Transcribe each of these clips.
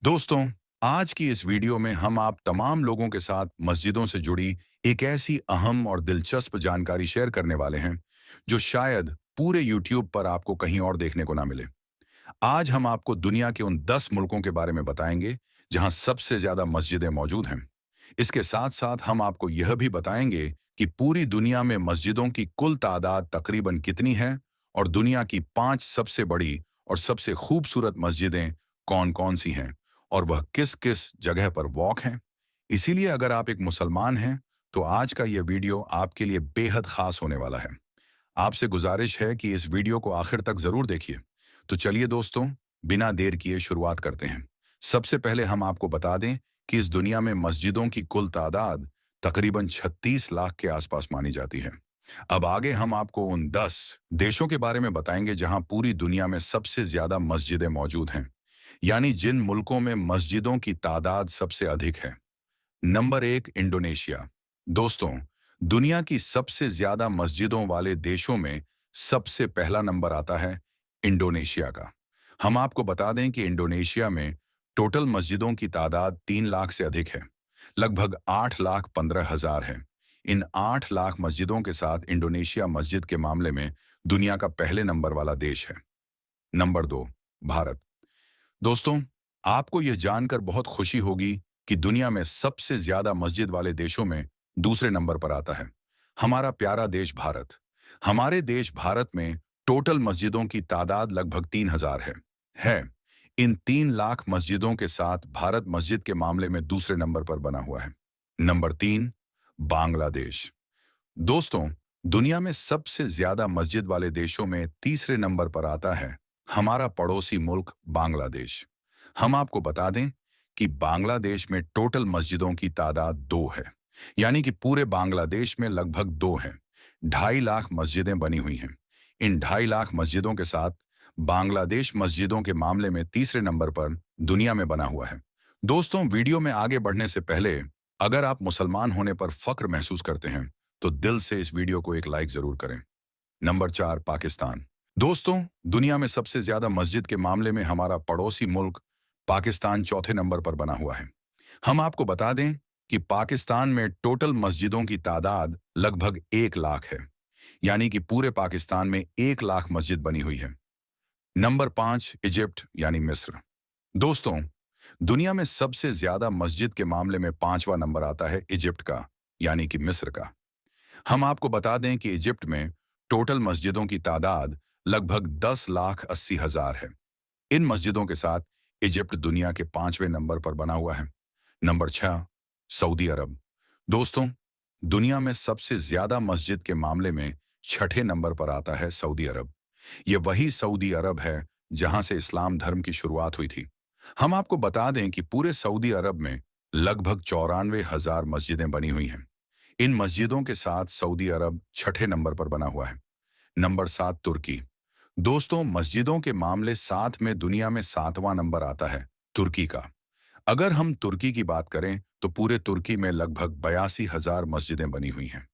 दोस्तों, आज की इस वीडियो में हम आप तमाम लोगों के साथ मस्जिदों से जुड़ी एक ऐसी अहम और दिलचस्प जानकारी शेयर करने वाले हैं जो शायद पूरे यूट्यूब पर आपको कहीं और देखने को ना मिले। आज हम आपको दुनिया के उन 10 मुल्कों के बारे में बताएंगे जहां सबसे ज्यादा मस्जिदें मौजूद हैं। इसके साथ साथ हम आपको यह भी बताएंगे कि पूरी दुनिया में मस्जिदों की कुल तादाद तकरीबन कितनी है और दुनिया की 5 सबसे बड़ी और सबसे खूबसूरत मस्जिदें कौन-कौन सी हैं और वह किस-किस जगह पर वॉक हैं। इसीलिए अगर आप एक मुसलमान हैं, तो आज का यह वीडियो आपके लिए बेहद खास होने वाला है। आपसे गुजारिश है कि इस वीडियो को आखिर तक जरूर देखिए। तो चलिए दोस्तों, बिना देर किए शुरुआत करते हैं। सबसे पहले हम आपको बता दें कि इस दुनिया में मस्जिदों की कुल तादाद तकरीबन 36 लाख के आसपास मानी जाती है। अब आगे हम आपको उन 10 देशों के बारे में बताएंगे जहां पूरी दुनिया में सबसे ज्यादा मस्जिदें मौजूद हैं, यानी जिन मुल्कों में मस्जिदों की तादाद सबसे अधिक है। Number 1, Indonesia. दोस्तों, दुनिया की सबसे ज्यादा मस्जिदों वाले देशों में सबसे पहला नंबर आता है इंडोनेशिया का। हम आपको बता दें कि इंडोनेशिया में टोटल मस्जिदों की तादाद 3 लाख से अधिक है, लगभग 8,15,000 है। इन 8 लाख मस्जिदों के साथ इंडोनेशिया मस्जिद के मामले में दुनिया का पहले नंबर वाला देश है। नंबर 2, भारत। दोस्तों, आपको यह जानकर बहुत खुशी होगी कि दुनिया में सबसे ज्यादा मस्जिद वाले देशों में दूसरे नंबर पर आता है हमारा प्यारा देश भारत। हमारे देश भारत में टोटल मस्जिदों की तादाद लगभग 3,000 है। इन 3 लाख मस्जिदों के साथ भारत मस्जिद के मामले में दूसरे नंबर पर बना हुआ है। नंबर 3, बांग्लादेश। दोस्तों, दुनिया में सबसे ज्यादा मस्जिद वाले देशों में तीसरे नंबर पर आता है हमारा पड़ोसी मुल्क बांग्लादेश। हम आपको बता दें कि बांग्लादेश में टोटल मस्जिदों की तादाद 2 है, यानी कि पूरे बांग्लादेश में लगभग 2 हैं। 2.5 लाख मस्जिदें बनी हुई हैं। इन 2.5 लाख मस्जिदों के साथ बांग्लादेश मस्जिदों के मामले में तीसरे नंबर पर दुनिया में बना हुआ है। दोस्तों, वीडियो में आगे बढ़ने से पहले अगर आप मुसलमान होने पर फख्र महसूस करते हैं, तो दिल से इस वीडियो को एक लाइक जरूर करें। नंबर 4, पाकिस्तान। दोस्तों, दुनिया में सबसे ज्यादा मस्जिद के मामले में हमारा पड़ोसी मुल्क पाकिस्तान चौथे नंबर पर बना हुआ है। हम आपको बता दें कि पाकिस्तान में टोटल मस्जिदों की तादाद लगभग 1 लाख है, यानी कि पूरे पाकिस्तान में 1 लाख मस्जिद बनी हुई है। नंबर 5, इजिप्ट यानी मिस्र। दोस्तों, दुनिया में सबसे ज्यादा मस्जिद के मामले में 5वां नंबर आता है इजिप्ट का, यानी कि मिस्र का। हम आपको बता दें कि इजिप्ट में टोटल मस्जिदों की तादाद लगभग 10,80,000 है। इन मस्जिदों के साथ इजिप्ट दुनिया के 5वें नंबर पर बना हुआ है। नंबर 6, सऊदी अरब। दोस्तों, दुनिया में सबसे ज्यादा मस्जिद के मामले में 6ठे नंबर पर आता है सऊदी अरब। ये वही सऊदी अरब है जहां से इस्लाम धर्म की शुरुआत हुई थी। हम आपको बता दें कि पूरे सऊदी अरब में लगभग 94,000 मस्जिदें बनी हुई हैं। इन मस्जिदों के साथ सऊदी अरब 6ठे नंबर पर बना हुआ है। नंबर 7, तुर्की। दोस्तों, मस्जिदों के मामले 7 में दुनिया में 7वां नंबर आता है तुर्की का। अगर हम तुर्की की बात करें तो पूरे तुर्की में लगभग 82,000 मस्जिदें बनी हुई हैं।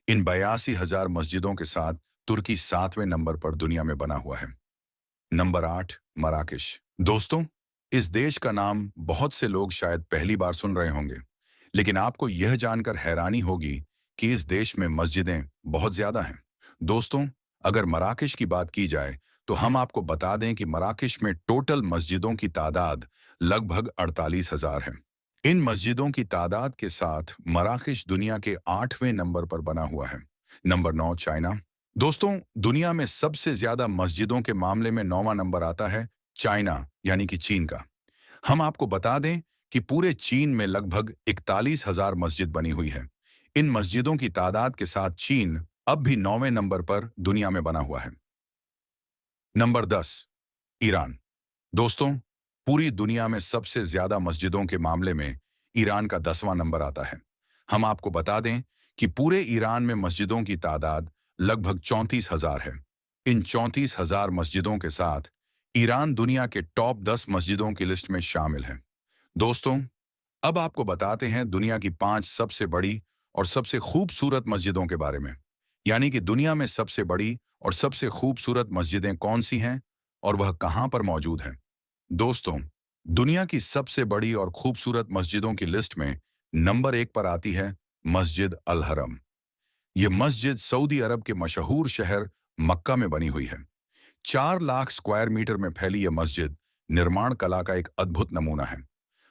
इन 82,000 मस्जिदों के साथ तुर्की 7वें नंबर पर दुनिया में बना हुआ है। Number 8, Marrakesh. दोस्तों, इस देश का नाम बहुत से लोग शायद पहली बार सुन रहे होंगे, लेकिन आपको यह जानकर हैरानी होगी कि इस देश में मस्जिदें बहुत ज्यादा हैं। दोस्तों, अगर मराकेश की बात की जाए तो हम आपको बता दें कि मराकेश में टोटल मस्जिदों की तादाद लगभग 48,000 है। इन मस्जिदों की तादाद के साथ मराकेश दुनिया के 8वें नंबर पर बना हुआ है। Number 9, China. दोस्तों, दुनिया में सबसे ज्यादा मस्जिदों के मामले में 9वां नंबर आता है चाइना, यानी कि चीन का। हम आपको बता दें कि पूरे चीन में लगभग 41,000 मस्जिद बनी हुई है। इन मस्जिदों की तादाद के साथ चीन अब भी 9वें नंबर पर दुनिया में बना हुआ है। Number 10, Iran. दोस्तों, पूरी दुनिया में सबसे ज्यादा मस्जिदों के मामले में ईरान का 10वां नंबर आता है। हम आपको बता दें कि पूरे ईरान में मस्जिदों की तादाद लगभग 34,000 है। इन 34,000 मस्जिदों के साथ ईरान दुनिया के टॉप 10 मस्जिदों की लिस्ट में शामिल है। दोस्तों, अब आपको बताते हैं दुनिया की 5 सबसे बड़ी और सबसे खूबसूरत मस्जिदों के बारे में, यानी कि दुनिया में सबसे बड़ी और सबसे खूबसूरत मस्जिदें कौन सी हैं और वह कहां पर मौजूद हैं। दोस्तों, दुनिया की सबसे बड़ी और खूबसूरत मस्जिदों की लिस्ट में नंबर 1 पर आती है मस्जिद अल हरम। यह मस्जिद सऊदी अरब के मशहूर शहर मक्का में बनी हुई है। 4 लाख स्क्वायर मीटर में फैली यह मस्जिद निर्माण कला का एक अद्भुत नमूना है।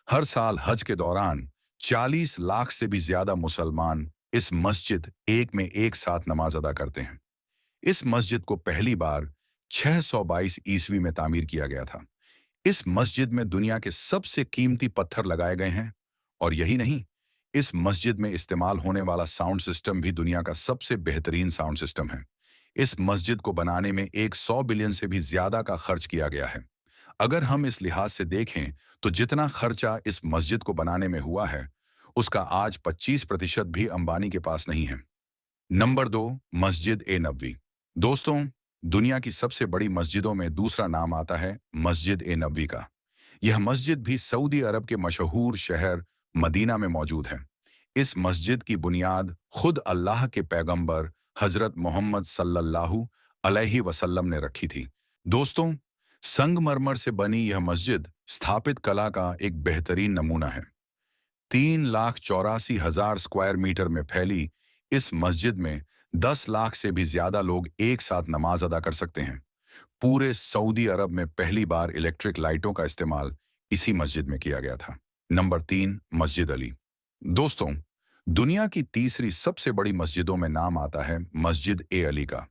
हर साल हज के दौरान 40 लाख से भी ज्यादा मुसलमान इस मस्जिद एक में एक साथ नमाज अदा करते हैं। इस मस्जिद को पहली बार 622 ईस्वी में तामीर किया गया था। इस मस्जिद में दुनिया के सबसे कीमती पत्थर लगाए गए हैं। और यही नहीं, इस मस्जिद में इस्तेमाल होने वाला साउंड सिस्टम भी दुनिया का सबसे बेहतरीन साउंड सिस्टम है। इस मस्जिद को बनाने में 100 बिलियन से भी ज्यादा का खर्च किया गया है। अगर हम इस लिहाज से देखें तो जितना खर्चा इस मस्जिद को बनाने में हुआ है, उसका आज 25% भी अंबानी के पास नहीं है। नंबर 2, मस्जिद ए नबवी। दोस्तों, दुनिया की सबसे बड़ी मस्जिदों में दूसरा नाम आता है मस्जिद ए नबवी का। यह मस्जिद भी सऊदी अरब के मशहूर शहर मदीना में मौजूद है। इस मस्जिद की बुनियाद खुद अल्लाह के पैगंबर हजरत मोहम्मद सल्लल्लाहु अलैहि वसल्लम ने रखी थी। दोस्तों, संगमरमर से बनी यह मस्जिद स्थापित कला का एक बेहतरीन नमूना है। 3,84,000 स्क्वायर मीटर में फैली इस मस्जिद में 10 लाख से भी ज्यादा लोग एक साथ नमाज अदा कर सकते हैं। पूरे सऊदी अरब में पहली बार इलेक्ट्रिक लाइटों का इस्तेमाल इसी मस्जिद में किया गया था। नंबर 3, मस्जिद अली। दोस्तों, दुनिया की तीसरी सबसे बड़ी मस्जिदों में नाम आता है मस्जिद ए अली का।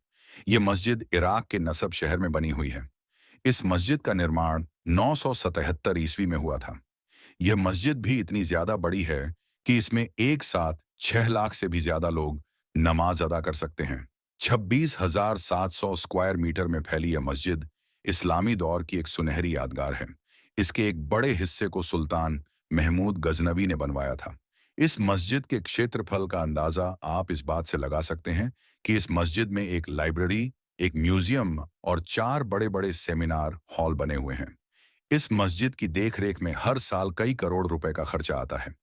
यह मस्जिद इराक के नसब शहर में बनी हुई है। इस मस्जिद का निर्माण 977 ईस्वी में हुआ था। यह मस्जिद भी इतनी ज्यादा बड़ी है कि इसमें एक साथ 6 लाख से भी ज्यादा लोग नमाज अदा कर सकते हैं। 26,700 स्क्वायर मीटर में फैली यह मस्जिद इस्लामी दौर की एक सुनहरी यादगार है। इसके एक बड़े हिस्से को सुल्तान महमूद गजनवी ने बनवाया था। इस मस्जिद के क्षेत्रफल का अंदाजा आप इस बात से लगा सकते हैं कि इस मस्जिद में एक लाइब्रेरी, एक म्यूजियम और 4 बड़े-बड़े सेमिनार हॉल बने हुए हैं। इस मस्जिद की देखरेख में हर साल कई करोड़ रुपए का खर्चा आता है।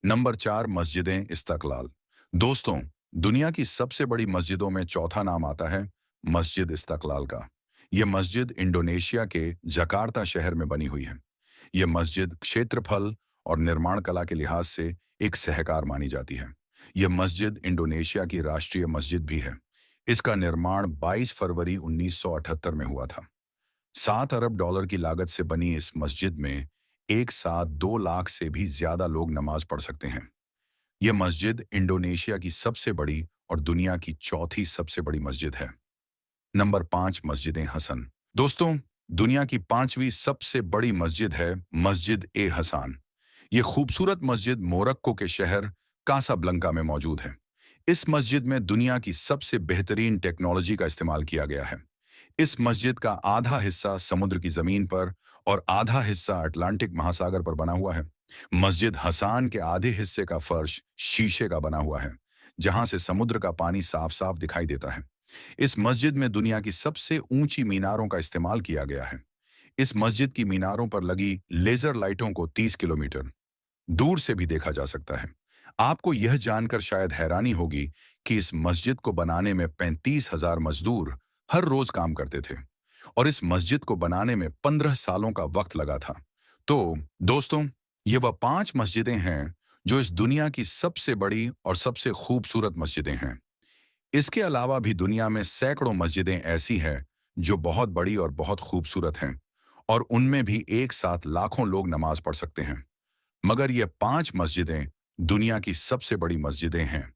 नंबर 4, मस्जिदें इस्तकलाल। दोस्तों, दुनिया की सबसे बड़ी मस्जिदों में चौथा नाम आता है मस्जिद इस्तकलाल का। यह मस्जिद इंडोनेशिया के जकार्ता शहर में बनी हुई है। यह मस्जिद क्षेत्रफल और निर्माण कला के लिहाज से एक सहकार मानी जाती है। यह मस्जिद इंडोनेशिया की राष्ट्रीय मस्जिद भी है। इसका निर्माण 22 फरवरी 1978 में हुआ था। 7 अरब डॉलर की लागत से बनी इस मस्जिद में एक साथ 2 लाख से भी ज्यादा लोग नमाज पढ़ सकते हैं। यह मस्जिद इंडोनेशिया की सबसे बड़ी और दुनिया की चौथी सबसे बड़ी मस्जिद है। नंबर 5, मस्जिद हसन। दोस्तों, दुनिया की 5वीं सबसे बड़ी मस्जिद है मस्जिद ए हसन। यह खूबसूरत मस्जिद मोरक्को के शहर कासाब्लंका में मौजूद है। इस मस्जिद में दुनिया की सबसे बेहतरीन टेक्नोलॉजी का इस्तेमाल किया गया है। इस मस्जिद का आधा हिस्सा समुद्र की जमीन पर और आधा हिस्सा अटलांटिक महासागर पर बना हुआ है। मस्जिद हसन के आधे हिस्से का फर्श शीशे का बना हुआ है, जहां से समुद्र का पानी साफ साफ दिखाई देता है। इस मस्जिद में दुनिया की सबसे ऊंची मीनारों का इस्तेमाल किया गया है। इस मस्जिद की मीनारों पर लगी लेजर लाइटों को 30 किलोमीटर दूर से भी देखा जा सकता है। आपको यह जानकर शायद हैरानी होगी कि इस मस्जिद को बनाने में 35,000 मजदूर हर रोज काम करते थे और इस मस्जिद को बनाने में 15 सालों का वक्त लगा था। तो दोस्तों, ये वह 5 मस्जिदें हैं जो इस दुनिया की सबसे बड़ी और सबसे खूबसूरत मस्जिदें हैं। इसके अलावा भी दुनिया में सैकड़ों मस्जिदें ऐसी हैं जो बहुत बड़ी और बहुत खूबसूरत हैं और उनमें भी एक साथ लाखों लोग नमाज पढ़ सकते हैं। मगर ये 5 मस्जिदें दुनिया की सबसे बड़ी मस्जिदें हैं।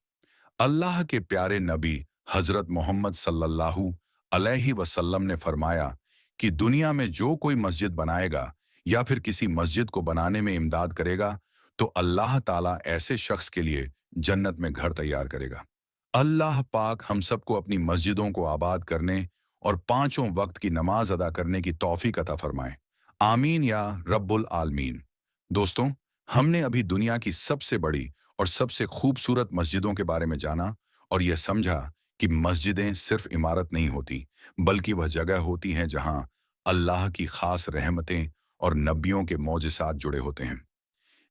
अल्लाह के प्यारे नबी हजरत मोहम्मद सल्लल्लाहु अलैहि वसल्लम ने फरमाया कि दुनिया में जो कोई मस्जिद बनाएगा या फिर किसी मस्जिद को बनाने में इमदाद करेगा तो अल्लाह ताला ऐसे शख्स के लिए जन्नत में घर तैयार करेगा। अल्लाह पाक हम सबको अपनी मस्जिदों को आबाद करने और 5 वक्त की नमाज अदा करने की तौफीक अता फरमाए। आमीन या रब्बुल आलमीन। दोस्तों, हमने अभी दुनिया की सबसे बड़ी और सबसे खूबसूरत मस्जिदों के बारे में जाना और यह समझा कि मस्जिदें सिर्फ इमारत नहीं होती, बल्कि वह जगह होती हैं जहां अल्लाह की खास रहमतें और नबियों के मौजिज़ात जुड़े होते हैं।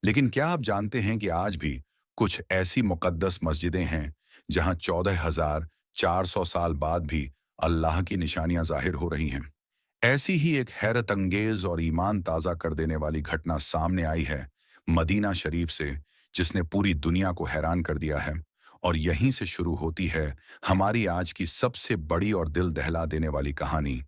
लेकिन क्या आप जानते हैं कि आज भी कुछ ऐसी मुक़द्दस मस्जिदें हैं जहां 14,400 साल बाद भी अल्लाह की निशानियां ज़ाहिर हो रही हैं? ऐसी ही एक हैरत अंगेज और ईमान ताज़ा कर देने वाली घटना सामने आई है मदीना शरीफ से, जिसने पूरी दुनिया को हैरान कर दिया है। और यहीं से शुरू होती है हमारी आज की सबसे बड़ी और दिल दहला देने वाली कहानी।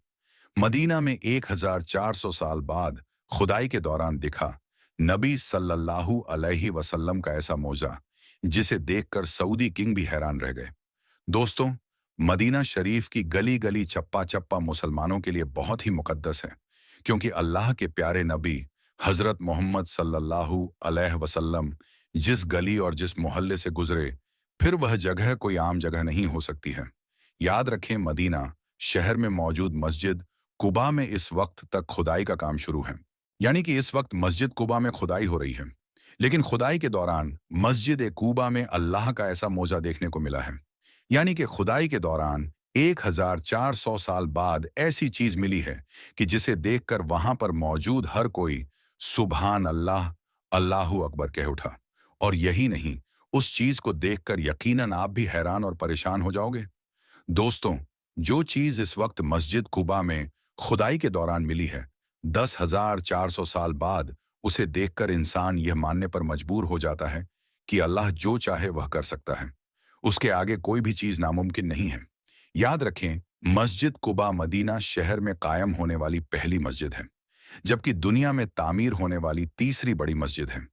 मदीना में 1400 साल बाद खुदाई के दौरान दिखा नबी सल्लल्लाहु अलैहि वसल्लम का ऐसा मौजा, जिसे देखकर सऊदी किंग भी हैरान रह गए। दोस्तों, मदीना शरीफ की गली गली चप्पा चप्पा मुसलमानों के लिए बहुत ही मुकद्दस है, क्योंकि अल्लाह के प्यारे नबी हजरत मोहम्मद सल्लल्लाहु अलैहि वसल्लम जिस गली और जिस मोहल्ले से गुजरे, फिर वह जगह कोई आम जगह नहीं हो सकती है। याद रखें, मदीना शहर में मौजूद मस्जिद कुबा में इस वक्त तक खुदाई का काम शुरू है। यानी कि इस वक्त मस्जिद कुबा में खुदाई हो रही है। लेकिन खुदाई के दौरान मस्जिद ए कुबा में अल्लाह का ऐसा मौजा देखने को मिला है। यानी कि खुदाई के दौरान 1400 साल बाद ऐसी चीज मिली है कि जिसे देखकर वहां पर मौजूद हर कोई सुभान अल्लाह, अल्लाहू अकबर कह उठा। और यही नहीं, उस चीज को देखकर यकीनन आप भी हैरान और परेशान हो जाओगे। दोस्तों, जो चीज इस वक्त मस्जिद कुबा में खुदाई के दौरान मिली है, 10,400 साल बाद उसे देखकर इंसान यह मानने पर मजबूर हो जाता है कि अल्लाह जो चाहे वह कर सकता है। उसके आगे कोई भी चीज नामुमकिन नहीं है। याद रखें, मस्जिद कुबा मदीना शहर में कायम होने वाली पहली मस्जिद है, जबकि दुनिया में तामीर होने वाली तीसरी बड़ी मस्जिद है।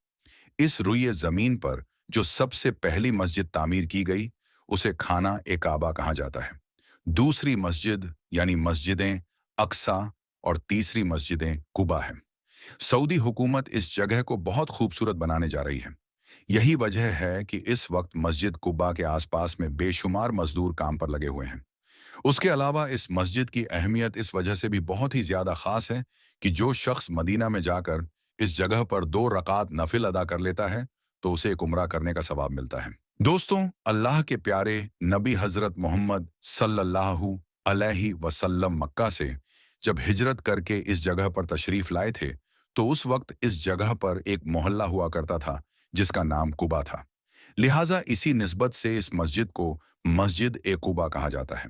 इस रुई जमीन पर जो सबसे पहली मस्जिद तामीर की गई, उसे खाना ए काबा कहा जाता है। दूसरी मस्जिद यानी मस्जिदें अक्सा और तीसरी मस्जिदें कुबा है। सऊदी हुकूमत इस जगह को बहुत खूबसूरत बनाने जा रही है। यही वजह है कि इस वक्त मस्जिद कुबा के आसपास में बेशुमार मजदूर काम पर लगे हुए हैं। उसके अलावा इस मस्जिद की अहमियत इस वजह से भी बहुत ही ज्यादा खास है कि जो शख्स मदीना में जाकर इस जगह पर 2 रकात नफिल अदा कर लेता है, तो उसे एक उम्रा करने का सवाब मिलता है। दोस्तों, अल्लाह के प्यारे नबी हजरत मोहम्मद सल्लल्लाहु अलैहि वसल्लम मक्का से जब हिजरत करके इस जगह पर तशरीफ लाए थे, तो उस वक्त इस जगह पर एक मोहल्ला हुआ करता था जिसका नाम कुबा था। लिहाजा इसी निस्बत से इस मस्जिद को मस्जिद ए कुबा कहा जाता है।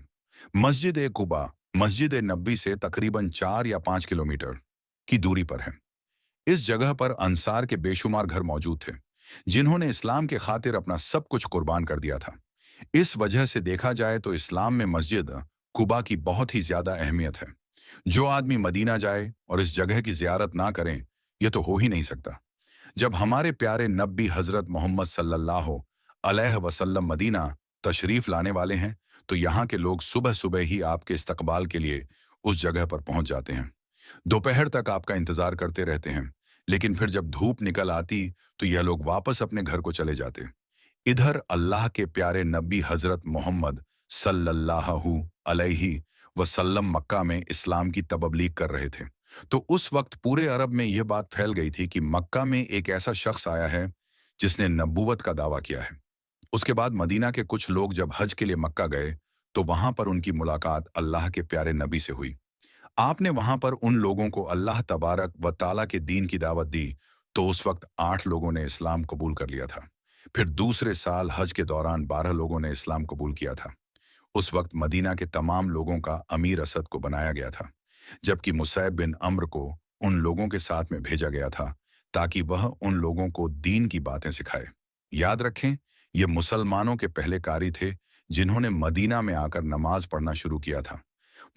मस्जिद ए कुबा मस्जिद ए नबी से तकरीबन 4 या 5 किलोमीटर की दूरी पर है। इस जगह पर अंसार के बेशुमार घर मौजूद थे, जिन्होंने इस्लाम के खातिर अपना सब कुछ कुर्बान कर दिया था। इस वजह से देखा जाए तो इस्लाम में मस्जिद कुबा की बहुत ही ज्यादा अहमियत है। जो आदमी मदीना जाए और इस जगह की जियारत ना करें, यह तो हो ही नहीं सकता। जब हमारे प्यारे नबी हजरत मोहम्मद सल्लल्लाहु अलैहि वसल्लम मदीना तशरीफ लाने वाले हैं, तो यहाँ के लोग सुबह सुबह ही आपके इस्तकबाल के लिए उस जगह पर पहुंच जाते हैं। दोपहर तक आपका इंतजार करते रहते हैं, लेकिन फिर जब धूप निकल आती तो यह लोग वापस अपने घर को चले जाते। इधर अल्लाह के प्यारे नबी हजरत मोहम्मद सल्लल्लाहु अलैहि वसल्लम मक्का में इस्लाम की तबलीग कर रहे थे। तो उस वक्त पूरे अरब में यह बात फैल गई थी कि मक्का में एक ऐसा शख्स आया है जिसने नबूवत का दावा किया है। उसके बाद मदीना के कुछ लोग जब हज के लिए मक्का गए, तो वहां पर उनकी मुलाकात अल्लाह के प्यारे नबी से हुई। आपने वहां पर उन लोगों को अल्लाह तबारक व ताला के दीन की दावत दी, तो उस वक्त 8 लोगों ने इस्लाम कबूल कर लिया था। फिर दूसरे साल हज के दौरान 12 लोगों ने इस्लाम कबूल किया था। उस वक्त मदीना के तमाम लोगों का अमीर असद को बनाया गया था, जबकि मुसैब बिन अम्र को उन लोगों के साथ में भेजा गया था ताकि वह उन लोगों को दीन की बातें सिखाए। याद रखें, ये मुसलमानों के पहले कारी थे जिन्होंने मदीना में आकर नमाज पढ़ना शुरू किया था।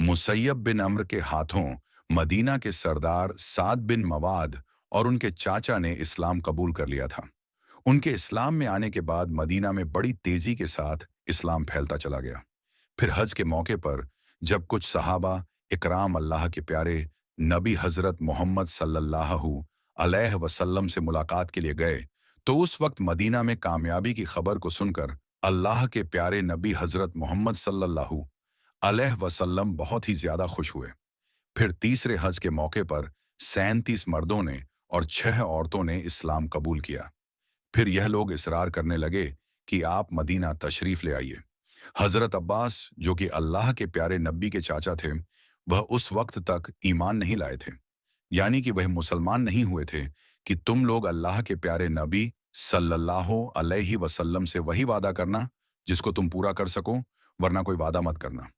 मुसैयब बिन अम्र के हाथों मदीना के सरदार साद बिन मवाद और उनके चाचा ने इस्लाम कबूल कर लिया था। उनके इस्लाम में आने के बाद मदीना में बड़ी तेजी के साथ इस्लाम फैलता चला गया। फिर हज के मौके पर जब कुछ सहाबा इकराम अल्लाह के प्यारे नबी हजरत मोहम्मद सल्लल्लाहु अलैहि वसल्लम से मुलाकात के लिए गए, तो उस वक्त मदीना में कामयाबी की खबर को सुनकर अल्लाह के प्यारे नबी हजरत मोहम्मद सल्लल्लाहु अलैहि वसल्लम बहुत ही ज्यादा खुश हुए। फिर तीसरे हज के मौके पर 37 मर्दों ने और 6 औरतों ने इस्लाम कबूल किया। फिर यह लोग इसरार करने लगे कि आप मदीना तशरीफ ले आइए। हजरत अब्बास, जो कि अल्लाह के प्यारे नबी के चाचा थे, वह उस वक्त तक ईमान नहीं लाए थे, यानी कि वह मुसलमान नहीं हुए थे कि तुम लोग अल्लाह के प्यारे नबी सल्लल्लाहु अलैहि वसल्लम से वही वादा करना जिसको तुम पूरा कर सको, वरना कोई वादा मत करना।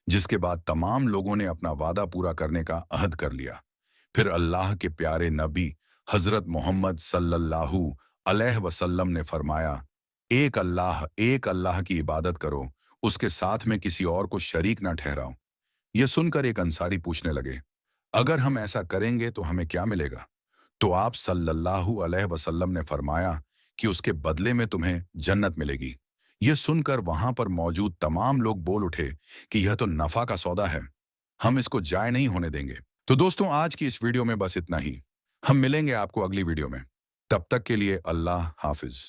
जिसके बाद तमाम लोगों ने अपना वादा पूरा करने का अहद कर लिया। फिर अल्लाह के प्यारे नबी हजरत मोहम्मद सल्लल्लाहु अलैहि वसल्लम ने फरमाया, एक अल्लाह की इबादत करो, उसके साथ में किसी और को शरीक ना ठहराओ। यह सुनकर एक अंसारी पूछने लगे, अगर हम ऐसा करेंगे तो हमें क्या मिलेगा? तो आप सल्लल्लाहु अलैहि वसल्लम ने फरमाया कि उसके बदले में तुम्हें जन्नत मिलेगी। यह सुनकर वहां पर मौजूद तमाम लोग बोल उठे कि यह तो नफा का सौदा है, हम इसको जाय नहीं होने देंगे। तो दोस्तों, आज की इस वीडियो में बस इतना ही। हम मिलेंगे आपको अगली वीडियो में। तब तक के लिए अल्लाह हाफिज।